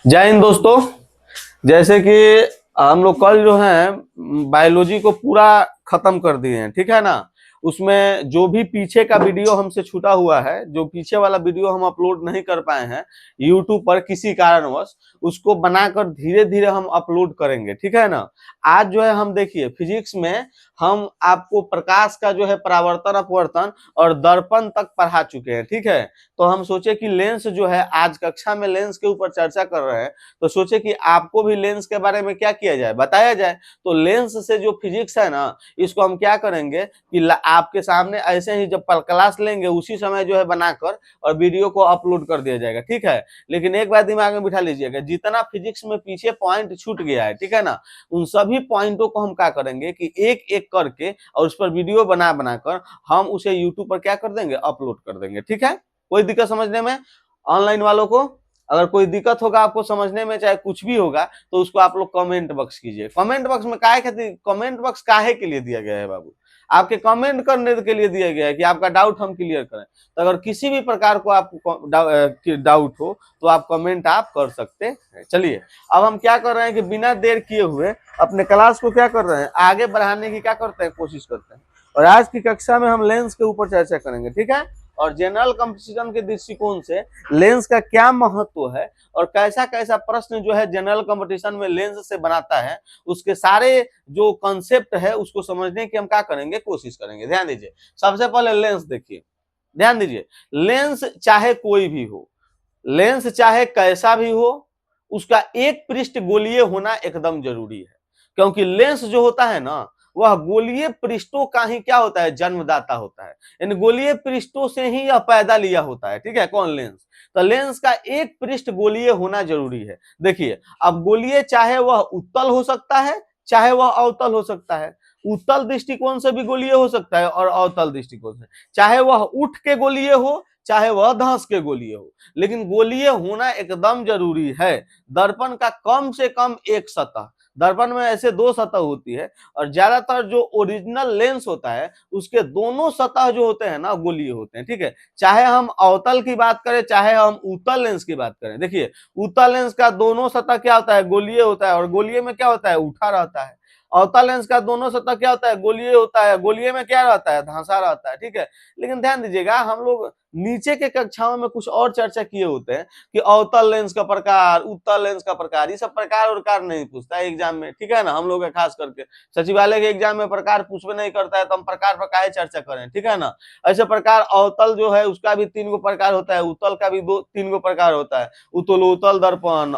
जय हिंद दोस्तों। जैसे कि हम लोग कल जो है बायोलॉजी को पूरा खत्म कर दिए हैं, ठीक है ना। उसमें जो भी पीछे का वीडियो हमसे छूटा हुआ है, जो पीछे वाला वीडियो हम अपलोड नहीं कर पाए हैं यूट्यूब पर किसी कारणवश, उसको बनाकर धीरे धीरे हम अपलोड करेंगे, ठीक है ना। आज जो है हम देखिए फिजिक्स में हम आपको प्रकाश का जो है परावर्तन अपवर्तन और दर्पण तक पढ़ा चुके हैं, ठीक है। तो हम सोचे कि लेंस जो है, आज कक्षा में लेंस के ऊपर चर्चा कर रहे हैं, तो सोचे कि आपको भी लेंस के बारे में क्या किया जाए, बताया जाए। तो लेंस से जो फिजिक्स है ना, इसको हम क्या करेंगे कि आपके सामने ऐसे ही जब क्लास लेंगे उसी समय जो है बनाकर और वीडियो को अपलोड कर दिया जाएगा, ठीक है। लेकिन एक बात दिमाग में बिठा लीजिएगा, जितना फिजिक्स में पीछे पॉइंट छूट गया है, ठीक है ना, उन सभी पॉइंटों को हम क्या करेंगे कि एक एक करके और उस पर वीडियो बना बनाकर हम उसे यूट्यूब पर क्या कर देंगे, अपलोड कर देंगे, ठीक है। कोई दिक्कत समझने में ऑनलाइन वालों को? अगर कोई दिक्कत होगा आपको समझने में, चाहे कुछ भी होगा, तो उसको आप लोग कमेंट बॉक्स कीजिए। कमेंट बॉक्स में काहे खातिर कमेंट बॉक्स काहे के लिए दिया गया है बाबू? आपके कमेंट करने के लिए दिया गया है कि आपका डाउट हम क्लियर करें। तो अगर किसी भी प्रकार को आपको डाउट हो तो आप कमेंट आप कर सकते हैं। चलिए, अब हम क्या कर रहे हैं कि बिना देर किए हुए अपने क्लास को क्या कर रहे हैं, आगे बढ़ाने की क्या करते हैं, कोशिश करते हैं। और आज की कक्षा में हम लेंस के ऊपर चर्चा करेंगे, ठीक है। और जनरल कंपटीशन के दृष्टिकोण से लेंस का क्या महत्व है और कैसा कैसा प्रश्न जो है जनरल कंपटीशन में लेंस से बनाता है, उसके सारे जो कॉन्सेप्ट है उसको समझने की हम क्या करेंगे, कोशिश करेंगे। ध्यान दीजिए, सबसे पहले लेंस देखिए, ध्यान दीजिए। लेंस चाहे कोई भी हो, लेंस चाहे कैसा भी हो, उसका एक पृष्ठ गोलीय होना एकदम जरूरी है। क्योंकि लेंस जो होता है ना, वह गोलीय पृष्ठों का ही क्या होता है, जन्मदाता होता है। इन गोलीय पृष्ठों से ही यह पैदा लिया होता है, ठीक है, कौन, लेंस। तो लेंस का एक पृष्ठ गोलीय होना जरूरी है। देखिए, अब गोलीय चाहे वह उत्तल हो सकता है, चाहे वह अवतल हो सकता है। उत्तल दृष्टिकोण से भी गोलीय हो सकता है और अवतल दृष्टिकोण से, चाहे वह उठ के गोलीय हो, चाहे वह धंस के गोलीय हो, लेकिन गोलीय होना एकदम जरूरी है। दर्पण का कम से कम एक सतह, दर्पण में ऐसे दो सतह होती है, और ज्यादातर जो ओरिजिनल लेंस होता है उसके दोनों सतह जो होते हैं ना गोलीय होते हैं, ठीक है। चाहे हम अवतल की बात करें, चाहे हम उत्तल लेंस की बात करें। देखिए, उत्तल लेंस का दोनों सतह क्या होता है, गोलीय होता है, और गोलीय में क्या होता है, उठा रहता है। अवतल लेंस का दोनों सतह क्या होता है, गोलीय होता है, गोलीय में क्या रहता है, धंसा रहता है, ठीक है। लेकिन ध्यान दीजिएगा, हम लोग नीचे के कक्षाओं में कुछ और चर्चा किए होते हैं कि अवतल लेंस का प्रकार, उत्तल लेंस का प्रकार, ये सब प्रकार और कार नहीं पूछता है एग्जाम में, ठीक है ना। हम लोग का खास करके सचिवालय के एग्जाम में प्रकार पूछवे नहीं करता है, तो हम प्रकार पर काहे चर्चा करें, ठीक है ना। ऐसे प्रकार अवतल जो है उसका भी 3 गो प्रकार होता है, उत्तल का भी 2-3 गो प्रकार होता है। उत्तलोत्तल दर्पण,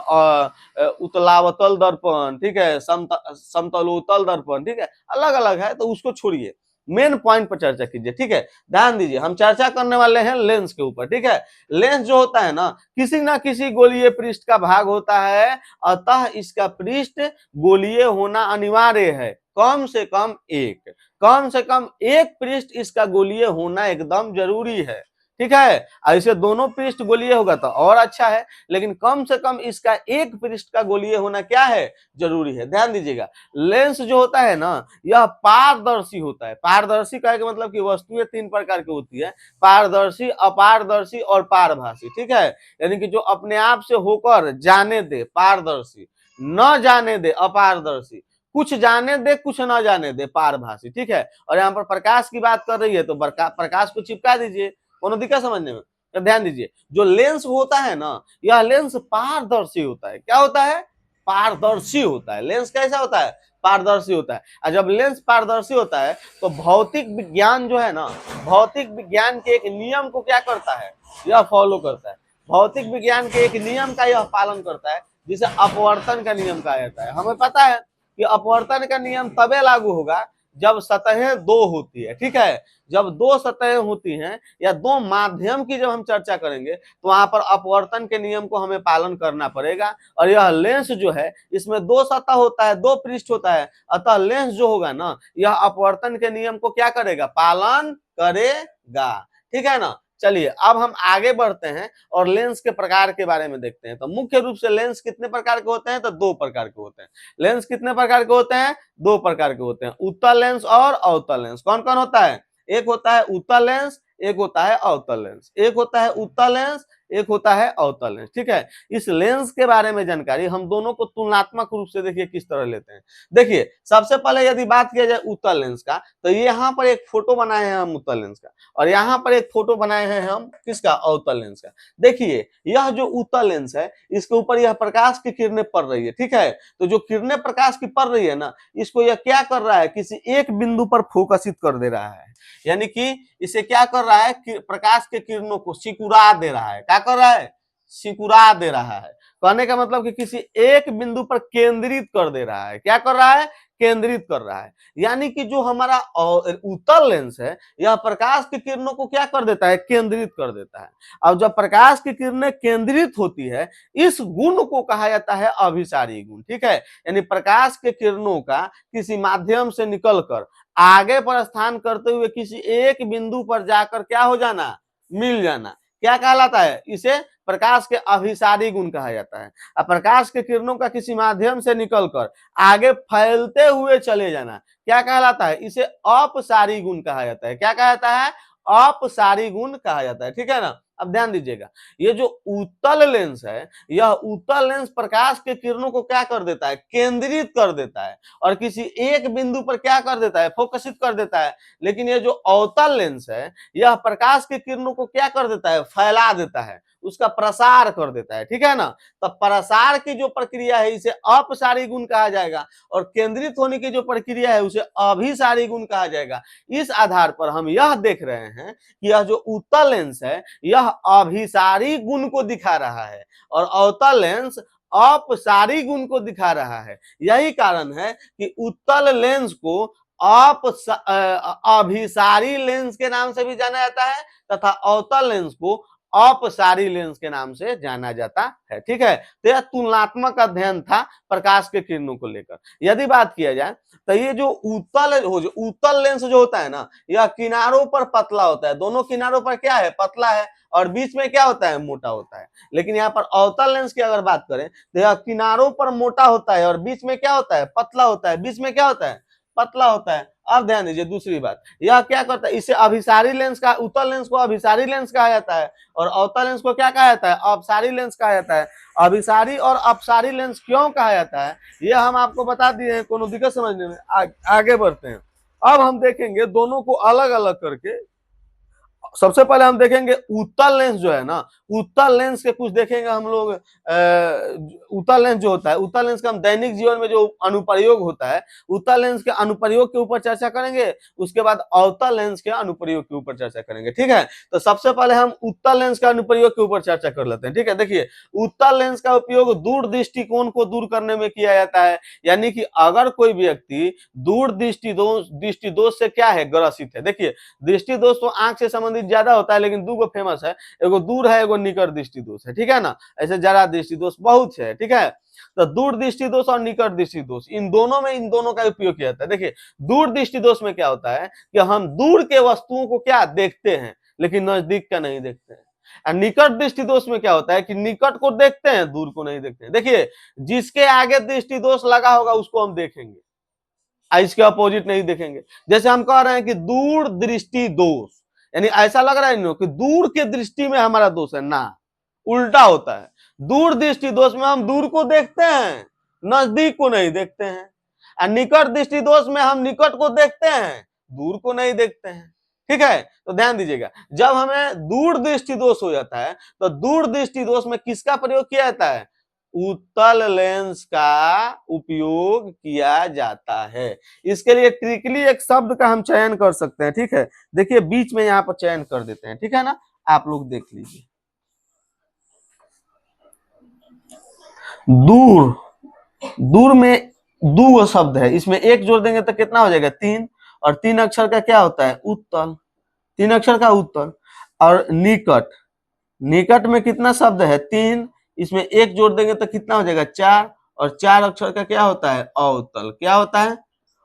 उत्तलावतल दर्पण, ठीक है, समतलोत्तल दर्पण, ठीक है, अलग अलग है। तो उसको छोड़िए, मेन पॉइंट पर चर्चा कीजिए, ठीक है। ध्यान दीजिए, हम चर्चा करने वाले हैं लेंस के ऊपर, ठीक है। लेंस जो होता है ना, किसी ना किसी गोलीय पृष्ठ का भाग होता है, अतः इसका पृष्ठ गोलीय होना अनिवार्य है। कम से कम एक, कम से कम एक पृष्ठ इसका गोलीय होना एकदम जरूरी है, ठीक है। ऐसे दोनों पृष्ठ गोलीय होगा तो और अच्छा है, लेकिन कम से कम इसका एक पृष्ठ का गोलीय होना क्या है, जरूरी है। ध्यान दीजिएगा, लेंस जो होता है ना, यह पारदर्शी होता है। पारदर्शी का मतलब कि वस्तुएं 3 प्रकार की होती है, पारदर्शी, अपारदर्शी और पारभासी, ठीक है। यानी कि जो अपने आप से होकर जाने दे, पारदर्शी, न जाने दे, अपारदर्शी, कुछ जाने दे कुछ न जाने दे, पारभासी, ठीक है। और यहाँ पर प्रकाश की बात कर रही है तो प्रकाश को चिपका दीजिए, कोनो दिक्कत समझने में। तो ध्यान दीजिए, जो लेंस होता है ना, यह लेंस पारदर्शी होता है। क्या होता है, पारदर्शी होता है। लेंस कैसा होता है, पारदर्शी होता है। और जब लेंस पारदर्शी होता है तो भौतिक विज्ञान जो है ना, भौतिक विज्ञान के एक नियम को क्या करता है, यह फॉलो करता है। भौतिक विज्ञान के एक नियम का यह पालन करता है, जिसे अपवर्तन का नियम कहा जाता है। हमें पता है कि अपवर्तन का नियम तबे लागू होगा जब सतहें दो होती है, ठीक है। जब दो सतहें होती हैं या दो माध्यम की जब हम चर्चा करेंगे तो वहां पर अपवर्तन के नियम को हमें पालन करना पड़ेगा। और यह लेंस जो है, इसमें दो सतह होता है, दो पृष्ठ होता है, अतः लेंस जो होगा ना, यह अपवर्तन के नियम को क्या करेगा, पालन करेगा, ठीक है ना। चलिए, अब हम आगे बढ़ते हैं और लेंस के प्रकार के बारे में देखते हैं। तो मुख्य रूप से लेंस कितने प्रकार के होते हैं, तो 2 प्रकार के होते हैं। लेंस कितने प्रकार के होते हैं, 2 प्रकार के होते हैं, उत्तल लेंस और अवतल लेंस। कौन कौन होता है, एक होता है उत्तल लेंस, एक होता है अवतल लेंस। एक होता है उत्तल लेंस, एक होता है अवतल लेंस। ठीक है, इस लेंस के बारे में जानकारी हम दोनों को तुलनात्मक रूप से देखिए किस तरह लेते हैं। देखिए सबसे पहले यदि बात किया जाए उत्तल लेंस का, तो ये यहाँ पर एक फोटो बनाए हैं हम उत्तल लेंस का, और यहाँ पर एक फोटो बनाए हैं हम किसका, अवतल लेंस का। देखिए यह जो उत्तल लेंस है, इसके ऊपर यह प्रकाश की किरणें पड़ रही है। ठीक है, तो जो किरणें प्रकाश की पड़ रही है ना, इसको यह क्या कर रहा है, किसी एक बिंदु पर फोकसित कर दे रहा है, यानी कि इसे क्या कर रहा है कि प्रकाश के किरणों को सिकुड़ा दे रहा है। क्या कर रहा है, सिकुड़ा दे रहा है। कहने का मतलब कि किसी एक बिंदु पर केंद्रित कर दे रहा है। क्या कर रहा है, केंद्रित कर रहा है। यानी कि जो हमारा उत्तल लेंस है, यह प्रकाश की किरणों को क्या कर देता है, केंद्रित कर देता है। अब जब प्रकाश की किरणें केंद्रित होती है, इस गुण को कहा जाता है अभिसारी गुण। ठीक है, यानी प्रकाश के किरणों का किसी माध्यम से निकलकर आगे प्रस्थान करते हुए किसी एक बिंदु पर जाकर क्या हो जाना, मिल जाना, क्या कहलाता है, इसे प्रकाश के अभिसारी गुण कहा जाता है। अब प्रकाश के किरणों का किसी माध्यम से निकलकर आगे फैलते हुए चले जाना क्या कहलाता है, इसे अपसारी गुण कहा जाता है। क्या कहा जाता है, अपसारी गुण कहा जाता है। ठीक है ना। अब ध्यान दीजिएगा, ये जो उत्तल लेंस है, यह उत्तल लेंस प्रकाश के किरणों को क्या कर देता है, केंद्रित कर देता है और किसी एक बिंदु पर क्या कर देता है, फोकसित कर देता है। लेकिन ये जो अवतल लेंस है, यह प्रकाश के किरणों को क्या कर देता है, फैला देता है, उसका प्रसार कर देता है। ठीक है ना। तो प्रसार की जो प्रक्रिया है, इसे अपसारी गुण कहा जाएगा, और केंद्रित होने की जो प्रक्रिया है, उसे अभिसारी गुण कहा जाएगा। इस आधार पर हम यह देख रहे हैं कि यह जो उत्तल लेंस है, यह अभिसारी गुण को दिखा रहा है और अवतल लेंस अपसारी गुण को दिखा रहा है। यही कारण है कि उत्तल लेंस को अभिसारी लेंस के नाम से भी जाना जाता है तथा अवतल लेंस को अपसारी लेंस के नाम से जाना जाता है। ठीक है, तो यह तुलनात्मक अध्ययन था प्रकाश के किरणों को लेकर। यदि बात किया जाए तो ये जो उत्तल लेंस जो होता है ना, यह किनारों पर पतला होता है, दोनों किनारों पर क्या है, पतला है, और बीच में क्या होता है, मोटा होता है। लेकिन यहाँ पर अवतल लेंस की अगर बात करें तो यह किनारों पर मोटा होता है और बीच में क्या होता है, पतला होता है, बीच में क्या होता है, पतला होता है। अब ध्यान दीजिए दूसरी बात, यह क्या करता है, इसे अभिसारी लेंस का, उत्तल लेंस को अभिसारी लेंस कहा जाता है और अवतल लेंस को क्या कहा जाता है, अपसारी लेंस कहा जाता है। अभिसारी और अपसारी लेंस क्यों कहा जाता है, यह हम आपको बता दिए हैं, कोनो दिक्कत समझने में। आगे बढ़ते हैं। अब हम देखेंगे दोनों को अलग अलग करके। सबसे पहले हम देखेंगे उत्तल लेंस जो है ना, उत्तल लेंस के कुछ देखेंगे हम लोग। उत्तल लेंस जो होता है, उत्तल लेंस का हम दैनिक जीवन में जो अनुप्रयोग होता है, उत्तल लेंस के अनुप्रयोग के ऊपर चर्चा करेंगे। उसके बाद अवतल लेंस के अनुप्रयोग के ऊपर चर्चा करेंगे। ठीक है, तो सबसे पहले हम उत्तल लेंस का अनुप्रयोग के ऊपर चर्चा कर लेते हैं। ठीक है, देखिए उत्तल लेंस का उपयोग दूर दृष्टिकोण को दूर करने में किया जाता है। यानी कि अगर कोई व्यक्ति दूर दृष्टि दोष से क्या है, ग्रसित है। देखिए दृष्टि दोष तो आंख से संबंधित ज्यादा होता है, लेकिन दो फेमस है, एगो दूर है, एगो निकट दृष्टि दोष है। ठीक है ना, ऐसे जरा दृष्टि दोष बहुत है। ठीक है, तो दूर दृष्टि दोष और निकट दृष्टि दोष, इन दोनों में इन दोनों का उपयोग किया जाता है। देखिए दूर दृष्टि दोष में क्या होता है कि हम दूर के वस्तुओं को क्या देखते हैं, लेकिन नजदीक का नहीं देखते हैं। और निकट दृष्टि दोष में क्या होता है कि निकट को देखते हैं, दूर को नहीं देखते हैं। देखिए जिसके आगे दृष्टि दोष लगा होगा उसको हम देखेंगे, इसके अपोजिट नहीं देखेंगे। जैसे हम कह रहे हैं कि दूर दृष्टि दोष, यानी ऐसा लग रहा है कि दूर के दृष्टि में हमारा दोष है, ना, उल्टा होता है। दूर दृष्टि दोष में हम दूर को देखते हैं, नजदीक को नहीं देखते हैं। और निकट दृष्टि दोष में हम निकट को देखते हैं, दूर को नहीं देखते हैं। ठीक है, तो ध्यान दीजिएगा, जब हमें दूर दृष्टि दोष हो जाता है तो दूर दृष्टि दोष में किसका प्रयोग किया जाता है, उत्तल लेंस का उपयोग किया जाता है। इसके लिए ट्रिकली एक शब्द का हम चयन कर सकते हैं। ठीक है, देखिए बीच में यहाँ पर चयन कर देते हैं। ठीक है ना, आप लोग देख लीजिए। दूर, दूर में दो शब्द है, इसमें एक जोड़ देंगे तो कितना हो जाएगा, तीन, और तीन अक्षर का क्या होता है, उत्तल, तीन अक्षर का उत्तल। और निकट, निकट में कितना शब्द है, तीन, इसमें एक जोड़ देंगे तो कितना हो जाएगा, चार, और चार अक्षर का क्या होता है, अवतल, क्या होता है,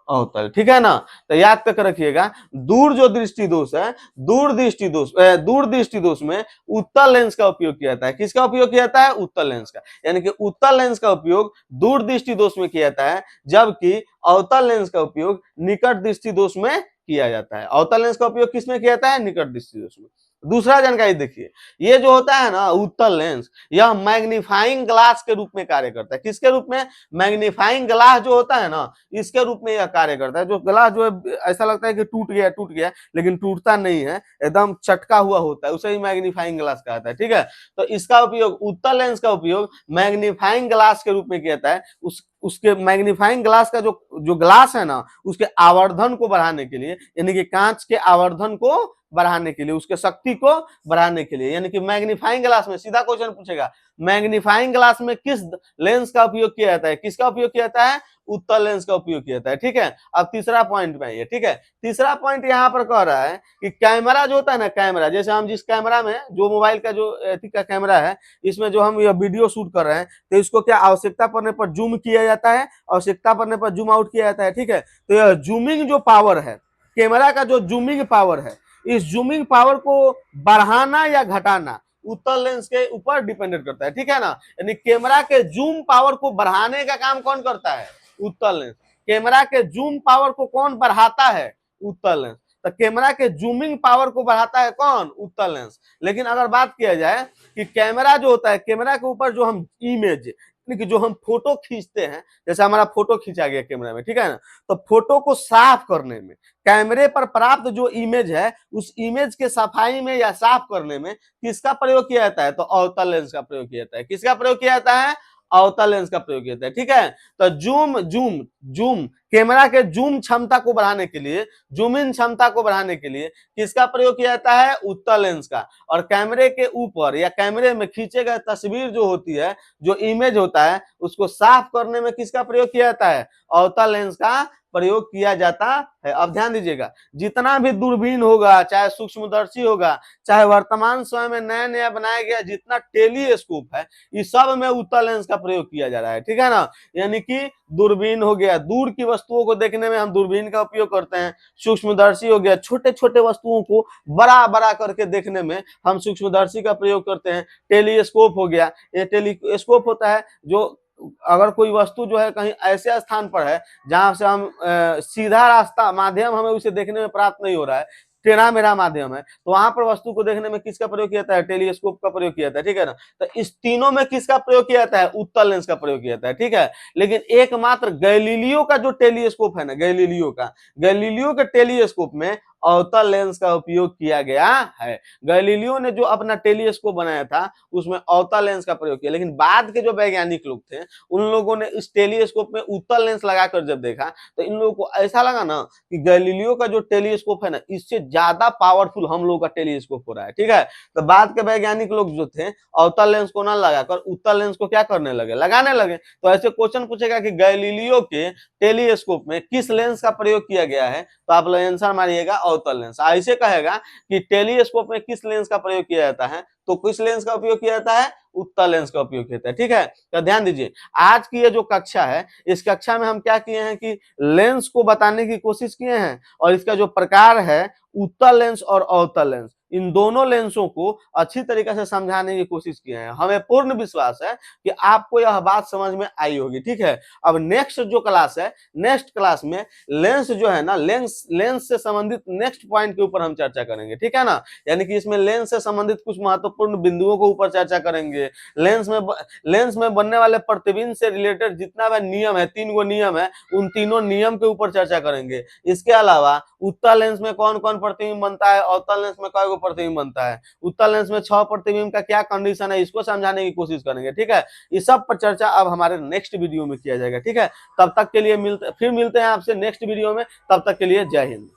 अवतल। ठीक है ना, तो याद करके रखिएगा, दूर जो दृष्टि दोष है, दूर दृष्टि दोष में उत्तल लेंस का उपयोग किया जाता है। किसका उपयोग किया जाता है, उत्तल लेंस का। यानी कि उत्तल लेंस का उपयोग दूर दृष्टि दोष में किया जाता है, जबकि अवतल लेंस का उपयोग निकट दृष्टि दोष में किया जाता है। अवतल लेंस का उपयोग किसमें किया जाता है, निकट दृष्टि दोष में। दूसरा जानकारी देखिए, ये जो होता है ना उत्तल लेंस, यह मैग्नीफाइंग ग्लास के रूप में कार्य करता है। किसके रूप में? मैग्नीफाइंग ग्लास जो होता है ना, इसके रूप में यह कार्य करता है। जो ग्लास जो है ऐसा लगता है कि टूट गया, लेकिन टूटता नहीं है, एकदम चटका हुआ होता है, उसे ही मैग्नीफाइंग ग्लास कहता है। ठीक है, तो इसका उपयोग, उत्तल लेंस का उपयोग मैग्नीफाइंग ग्लास के रूप में किया जाता है। उसके मैग्नीफाइंग ग्लास का जो ग्लास है ना, उसके आवर्धन को बढ़ाने के लिए, यानी कि कांच के आवर्धन को बढ़ाने के लिए, उसके शक्ति को बढ़ाने के लिए, यानी कि मैग्नीफाइंग ग्लास में सीधा क्वेश्चन पूछेगा, मैग्नीफाइंग ग्लास में किस लेंस का उपयोग किया जाता है? किसका उपयोग किया जाता है? उत्तल लेंस का उपयोग किया जाता है। ठीक है, अब तीसरा पॉइंट में आइए। ठीक है, तीसरा पॉइंट यहाँ पर कह रहा है कि कैमरा जो होता है ना, कैमरा जैसे हम जिस कैमरा में, जो मोबाइल का जो का कैमरा है, इसमें जो हम यह वीडियो शूट कर रहे हैं, तो इसको क्या आवश्यकता पड़ने पर जूम किया जाता है, आवश्यकता पड़ने पर जूम आउट किया जाता है। ठीक है, तो यह जूमिंग जो पावर है, कैमरा का जो जूमिंग पावर है, इस जूमिंग पावर को बढ़ाना या घटाना उत्तल लेंस के ऊपर डिपेंडेंट करता है। ठीक है ना, यानी कैमरा के जूम पावर को बढ़ाने का काम कौन करता है? उत्तल लेंस। कैमरा के जूम पावर को कौन बढ़ाता है? उत्तल लेंस। तो कैमरा के जूमिंग पावर को बढ़ाता है कौन? उत्तल लेंस। लेकिन अगर बात किया जाए कि कैमरा जो होता है, कैमरा के ऊपर जो हम इमेज, कि जो हम फोटो खींचते हैं, जैसे हमारा फोटो खींचा गया कैमरा में, ठीक है ना, तो फोटो को साफ करने में, कैमरे पर प्राप्त जो इमेज है, उस इमेज के सफाई में या साफ करने में किसका प्रयोग किया जाता है? तो अवतल लेंस का प्रयोग किया जाता है। किसका प्रयोग किया जाता है? अवतल लेंस का प्रयोग किया जाता है। ठीक है, तो जूम जूम जूम कैमरा के जूम क्षमता को बढ़ाने के लिए, जूम इन क्षमता को बढ़ाने के लिए किसका प्रयोग किया जाता है? उत्तल लेंस का। और कैमरे के ऊपर या कैमरे में खींचे गए तस्वीर जो होती है, जो इमेज होता है, उसको साफ करने में किसका प्रयोग किया जाता है? अवतल लेंस का प्रयोग किया जाता है। अब ध्यान दीजिएगा, जितना भी दूरबीन होगा, चाहे सूक्ष्मदर्शी होगा, चाहे वर्तमान समय में नया नया बनाया गया जितना टेलीस्कोप है, इस सब में उत्तल लेंस का प्रयोग किया जा रहा है। ठीक है ना, यानी कि दूरबीन हो गया, दूर की वस्तुओं को देखने में हम दूरबीन का उपयोग करते हैं। सूक्ष्मदर्शी हो गया, छोटे छोटे वस्तुओं को बड़ा बड़ा करके देखने में हम सूक्ष्मदर्शी का प्रयोग करते हैं। टेलीस्कोप हो गया, ये टेलीस्कोप होता है जो अगर कोई वस्तु जो है कहीं ऐसे स्थान पर है जहां से हम सीधा रास्ता माध्यम हमें उसे देखने में प्राप्त नहीं हो रहा है, टेढ़ा मेढ़ा माध्यम है, तो वहां पर वस्तु को देखने में किसका प्रयोग किया जाता है? टेलीस्कोप का प्रयोग किया जाता है। ठीक है ना, तो इस तीनों में किसका प्रयोग किया जाता है? उत्तल लेंस का प्रयोग किया जाता है। ठीक है, लेकिन एकमात्र गैलीलियो का जो टेलीस्कोप है ना, गैलीलियो के टेलीस्कोप में अवतल लेंस का उपयोग किया गया है। गैलीलियो ने जो अपना टेलीस्कोप बनाया था उसमें अवतल लेंस का प्रयोग किया, लेकिन बाद के जो वैज्ञानिक लोग थे उन लोगों ने इस टेलीस्कोप में उत्तल लेंस लगाकर जब देखा तो इन लोगों को ऐसा लगा ना कि गैलीलियो का जो टेलीस्कोप है ना, इससे ज्यादा पावरफुल हम लोगों का टेलीस्कोप हो रहा है। ठीक है, तो बाद के वैज्ञानिक लोग जो थे अवतल लेंस को ना लगाकर उत्तल लेंस को क्या करने लगे? लगाने लगे। तो ऐसे क्वेश्चन पूछेगा कि गैलीलियो के टेलीस्कोप में किस लेंस का प्रयोग किया गया है, तो आप आंसर मारिएगा अवतल लेंस। ऐसे कहेगा कि टेलीस्कोप में किस लेंस का प्रयोग किया जाता है, तो किस लेंस का उपयोग किया जाता है? उत्तल लेंस का उपयोग किया जाता है। ठीक है, तो ध्यान दीजिए, आज की ये जो कक्षा है, इस कक्षा में हम क्या किए हैं कि लेंस को बताने की कोशिश किए हैं, और इसका जो प्रकार है उत्तल लेंस और अवतल लेंस, इन दोनों लेंसों को अच्छी तरीके से समझाने की कोशिश किए हैं। हमें पूर्ण विश्वास है कि आपको यह बात समझ में आई होगी। ठीक है, अब नेक्स्ट जो क्लास है, नेक्स्ट क्लास में लेंस जो है ना, लेंस से संबंधित नेक्स्ट पॉइंट के ऊपर हम चर्चा करेंगे। ठीक है ना, यानी कि इसमें लेंस से संबंधित कुछ महत्वपूर्ण बिंदुओं के ऊपर चर्चा करेंगे। लेंस में बनने वाले प्रतिबिंब से रिलेटेड जितना भी नियम है, 3 गो नियम है, उन तीनों नियम के ऊपर चर्चा करेंगे। इसके अलावा उत्तल लेंस में कौन कौन प्रतिबिंब बनता है, अवतल लेंस में कई गो प्रतिबिंब बनता है, उत्तल लेंस में 6 प्रतिबिंब का क्या कंडीशन है, इसको समझाने की कोशिश करेंगे। ठीक है, इस सब पर चर्चा अब हमारे नेक्स्ट वीडियो में किया जाएगा। ठीक है, तब तक के लिए मिलते हैं आपसे नेक्स्ट वीडियो में। तब तक के लिए जय हिंद।